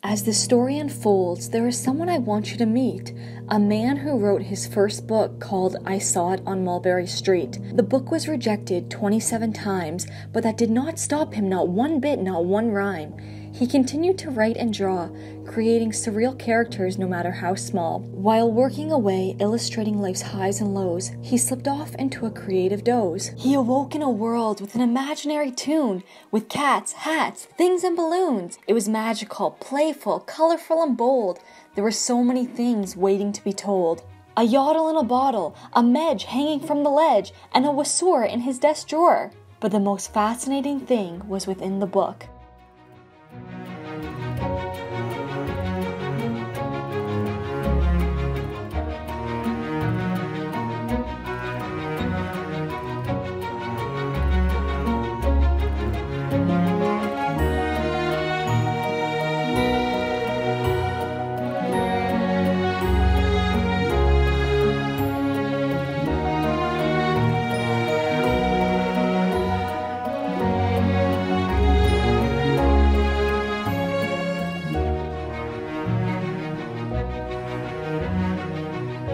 As the story unfolds, there is someone I want you to meet, a man who wrote his first book called I Saw It on Mulberry Street. The book was rejected 27 times, but that did not stop him, not one bit, not one rhyme. He continued to write and draw, creating surreal characters no matter how small. While working away, illustrating life's highs and lows, he slipped off into a creative doze. He awoke in a world with an imaginary tune, with cats, hats, things and balloons. It was magical, playful, colorful and bold. There were so many things waiting to be told. A yodel in a bottle, a medge hanging from the ledge, and a wassour in his desk drawer. But the most fascinating thing was within the book.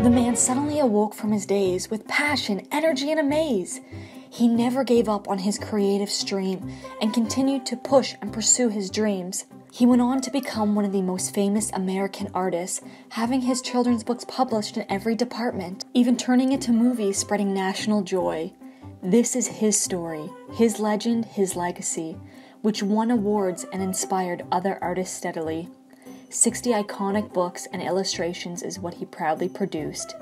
The man suddenly awoke from his daze with passion, energy, and amaze. He never gave up on his creative stream and continued to push and pursue his dreams. He went on to become one of the most famous American artists, having his children's books published in every department, even turning into movies spreading national joy. This is his story, his legend, his legacy, which won awards and inspired other artists steadily. 60 iconic books and illustrations is what he proudly produced.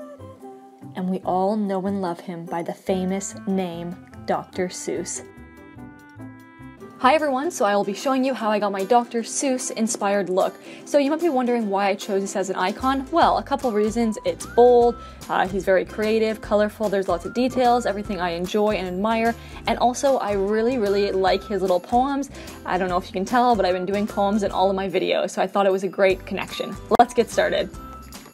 And we all know and love him by the famous name, Dr. Seuss. Hi everyone, so I will be showing you how I got my Dr. Seuss inspired look. So you might be wondering why I chose this as an icon. Well, a couple reasons. It's bold, he's very creative, colorful, there's lots of details, everything I enjoy and admire, and also I really like his little poems. I don't know if you can tell, but I've been doing poems in all of my videos, so I thought it was a great connection. Let's get started.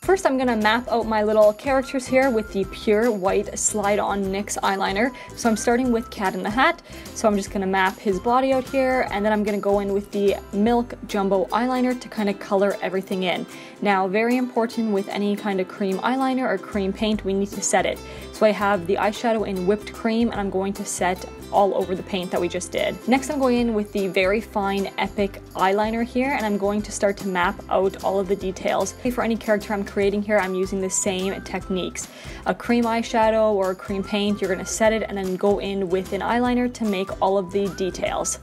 First, I'm going to map out my little characters here with the pure white slide-on NYX eyeliner. So I'm starting with Cat in the Hat. So I'm just going to map his body out here, and then I'm going to go in with the Milk Jumbo eyeliner to kind of color everything in. Now, very important with any kind of cream eyeliner or cream paint, we need to set it. So I have the eyeshadow in whipped cream, and I'm going to set all over the paint that we just did. Next, I'm going in with the very fine Epic eyeliner here, and I'm going to start to map out all of the details. For any character I'm creating here, I'm using the same techniques. A cream eyeshadow or a cream paint, you're going to set it and then go in with an eyeliner to make all of the details.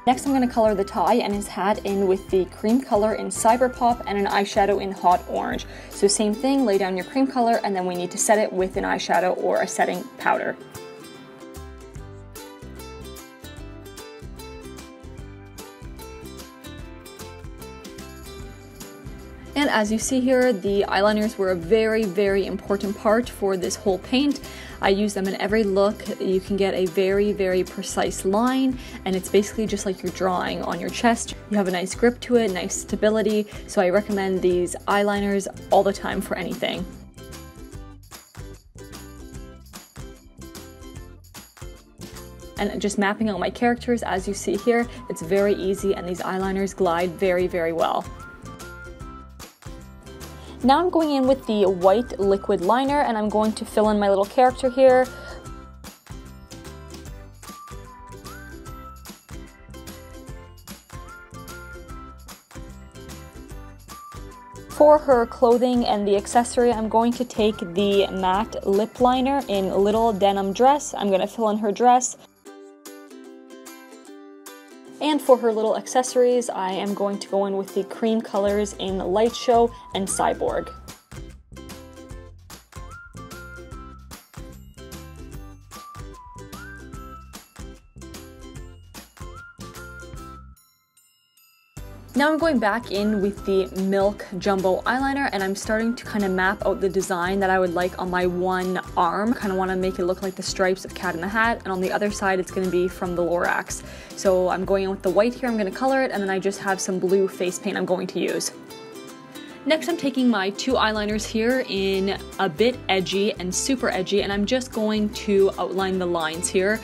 Next, I'm going to color the tie and his hat in with the cream color in Cyber Pop and an eyeshadow in Hot Orange. So same thing, lay down your cream color and then we need to set it with an eyeshadow or a setting powder. And as you see here, the eyeliners were a very important part for this whole paint. I use them in every look. You can get a very precise line, and it's basically just like you're drawing on your chest. You have a nice grip to it, nice stability, so I recommend these eyeliners all the time for anything. And just mapping out my characters, as you see here, it's very easy and these eyeliners glide very well. Now I'm going in with the white liquid liner and I'm going to fill in my little character here. For her clothing and the accessory, I'm going to take the matte lip liner in Little Denim Dress. I'm going to fill in her dress. And for her little accessories, I am going to go in with the cream colors in Light Show and Cyborg. Now I'm going back in with the Milk Jumbo eyeliner and I'm starting to kind of map out the design that I would like on my one arm. Kind of want to make it look like the stripes of Cat in the Hat, and on the other side it's going to be from the Lorax. So I'm going in with the white here, I'm going to color it, and then I just have some blue face paint I'm going to use. Next, I'm taking my two eyeliners here in a bit edgy and super edgy, and I'm just going to outline the lines here.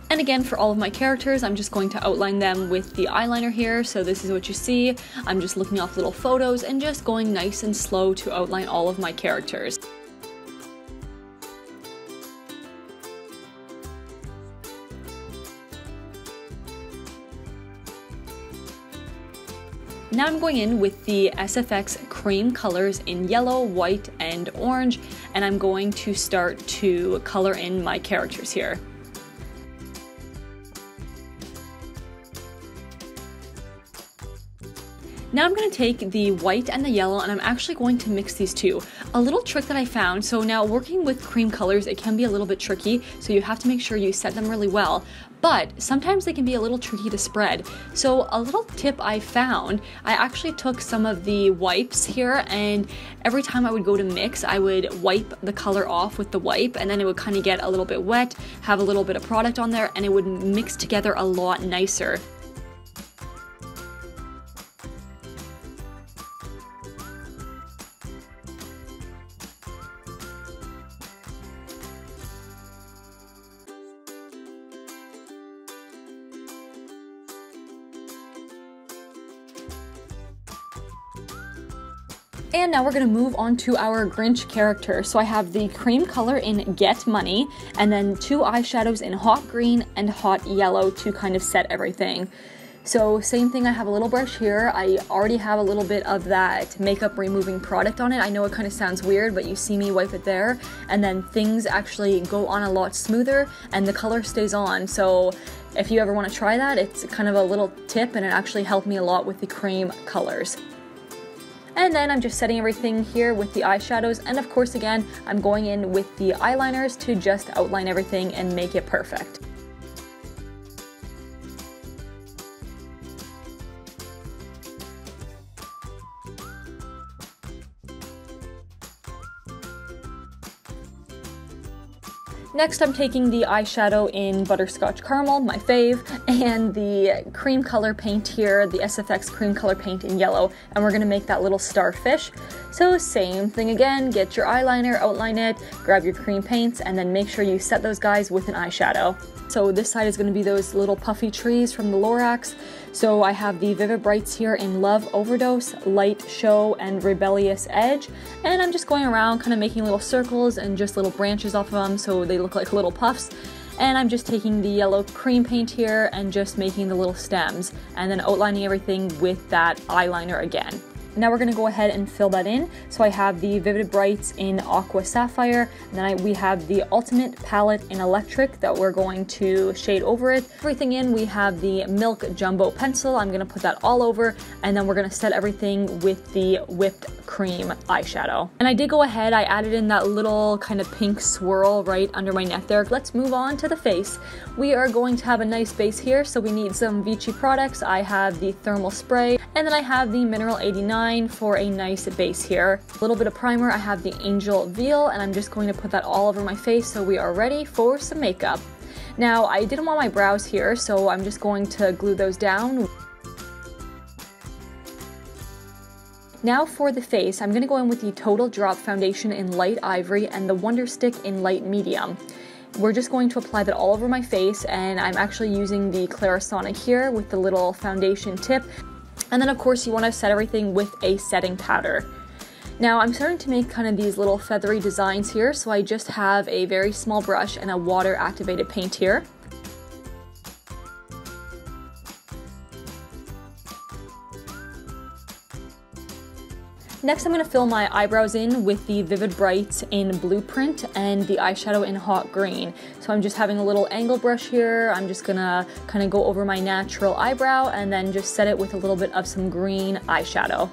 And again, for all of my characters, I'm just going to outline them with the eyeliner here. So this is what you see. I'm just looking off little photos and just going nice and slow to outline all of my characters. Now I'm going in with the SFX cream colors in yellow, white, and orange, and I'm going to start to color in my characters here. Now I'm going to take the white and the yellow, and I'm actually going to mix these two. A little trick that I found, so now working with cream colors, it can be a little bit tricky, so you have to make sure you set them really well, but sometimes they can be a little tricky to spread. So a little tip I found, I actually took some of the wipes here, and every time I would go to mix, I would wipe the color off with the wipe, and then it would kind of get a little bit wet, have a little bit of product on there, and it would mix together a lot nicer. And now we're going to move on to our Grinch character. So I have the cream color in Get Money, and then two eyeshadows in Hot Green and Hot Yellow to kind of set everything. So same thing, I have a little brush here. I already have a little bit of that makeup removing product on it. I know it kind of sounds weird, but you see me wipe it there, and then things actually go on a lot smoother and the color stays on. So if you ever want to try that, it's kind of a little tip, and it actually helped me a lot with the cream colors. And then I'm just setting everything here with the eyeshadows, and of course again, I'm going in with the eyeliners to just outline everything and make it perfect. Next, I'm taking the eyeshadow in Butterscotch Caramel, my fave, and the cream color paint here, the SFX cream color paint in yellow, and we're gonna make that little starfish. So same thing again, get your eyeliner, outline it, grab your cream paints, and then make sure you set those guys with an eyeshadow. So this side is gonna be those little puffy trees from the Lorax. So I have the Vivid Brights here in Love Overdose, Light Show, and Rebellious Edge. And I'm just going around kind of making little circles and just little branches off of them so they look like little puffs. And I'm just taking the yellow cream paint here and just making the little stems and then outlining everything with that eyeliner again. Now we're going to go ahead and fill that in. So I have the Vivid Brights in Aqua Sapphire, and then we have the Ultimate Palette in Electric that we're going to shade over it. Everything in, we have the Milk Jumbo Pencil. I'm going to put that all over, and then we're going to set everything with the Whipped Cream eyeshadow. And I did go ahead, I added in that little kind of pink swirl right under my neck there. Let's move on to the face. We are going to have a nice base here, so we need some Vichy products. I have the Thermal Spray, and then I have the Mineral 89 for a nice base here. A little bit of primer, I have the Angel Veil, and I'm just going to put that all over my face so we are ready for some makeup. Now, I didn't want my brows here, so I'm just going to glue those down. Now for the face, I'm going to go in with the Total Drop Foundation in Light Ivory and the Wonder Stick in Light Medium. We're just going to apply that all over my face, and I'm actually using the Clarisonic here with the little foundation tip. And then of course you want to set everything with a setting powder. Now I'm starting to make kind of these little feathery designs here, so I just have a very small brush and a water activated paint here. Next, I'm going to fill my eyebrows in with the Vivid Brights in Blueprint and the eyeshadow in Hot Green. So I'm just having a little angle brush here. I'm just going to kind of go over my natural eyebrow and then just set it with a little bit of some green eyeshadow.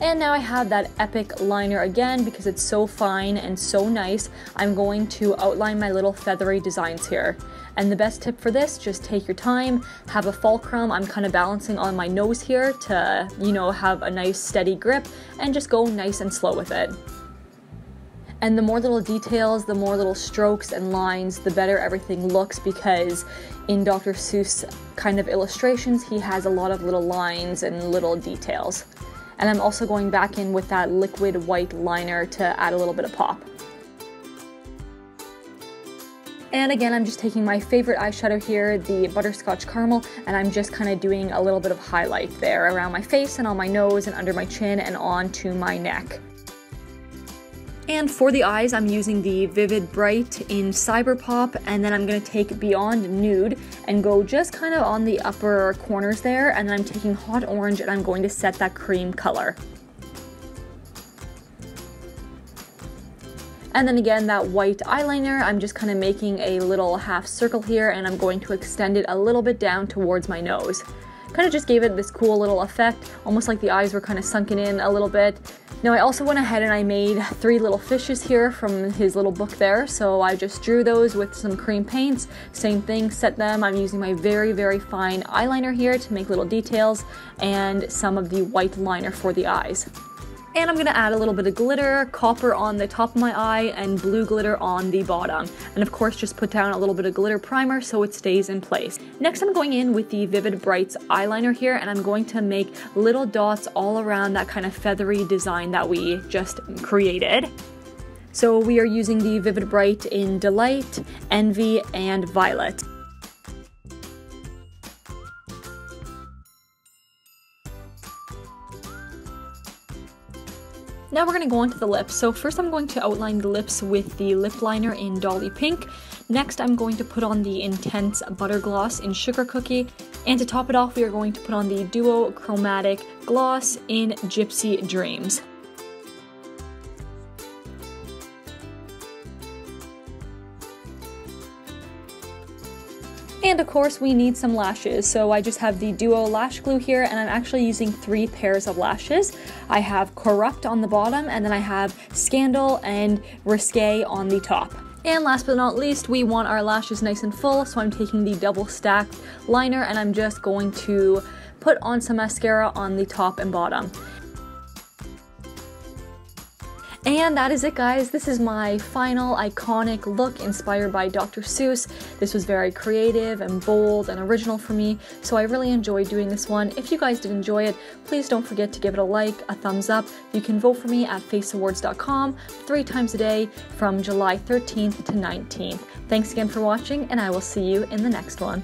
And now I have that epic liner again because it's so fine and so nice. I'm going to outline my little feathery designs here. And the best tip for this, just take your time, have a fulcrum. I'm kind of balancing on my nose here to, you know, have a nice steady grip, and just go nice and slow with it. And the more little details, the more little strokes and lines, the better everything looks, because in Dr. Seuss kind of illustrations, he has a lot of little lines and little details. And I'm also going back in with that liquid white liner to add a little bit of pop. And again, I'm just taking my favorite eyeshadow here, the Butterscotch Caramel, and I'm just kind of doing a little bit of highlight there around my face and on my nose and under my chin and onto my neck. And for the eyes, I'm using the Vivid Bright in Cyber Pop, and then I'm going to take Beyond Nude and go just kind of on the upper corners there, and then I'm taking Hot Orange and I'm going to set that cream color. And then again, that white eyeliner, I'm just kind of making a little half circle here, and I'm going to extend it a little bit down towards my nose. Kind of just gave it this cool little effect, almost like the eyes were kind of sunken in a little bit. Now I also went ahead and I made 3 little fishes here from his little book there, so I just drew those with some cream paints. Same thing, set them. I'm using my very, very fine eyeliner here to make little details, and some of the white liner for the eyes. And I'm going to add a little bit of glitter, copper on the top of my eye, and blue glitter on the bottom. And of course, just put down a little bit of glitter primer so it stays in place. Next, I'm going in with the Vivid Brights eyeliner here, and I'm going to make little dots all around that kind of feathery design that we just created. So we are using the Vivid Bright in Delight, Envy, and Violet. Now we're going to go on to the lips. So first I'm going to outline the lips with the lip liner in Dolly Pink. Next I'm going to put on the Intense Butter Gloss in Sugar Cookie. And to top it off, we are going to put on the Duo Chromatic Gloss in Gypsy Dreams. And of course we need some lashes, so I just have the Duo Lash Glue here, and I'm actually using 3 pairs of lashes. I have Corrupt on the bottom, and then I have Scandal and Risque on the top. And last but not least, we want our lashes nice and full, so I'm taking the double stacked liner and I'm just going to put on some mascara on the top and bottom. And that is it, guys. This is my final iconic look inspired by Dr. Seuss. This was very creative and bold and original for me, so I really enjoyed doing this one. If you guys did enjoy it, please don't forget to give it a like, a thumbs up. You can vote for me at faceawards.com 3 times a day from July 13th to 19th. Thanks again for watching, and I will see you in the next one.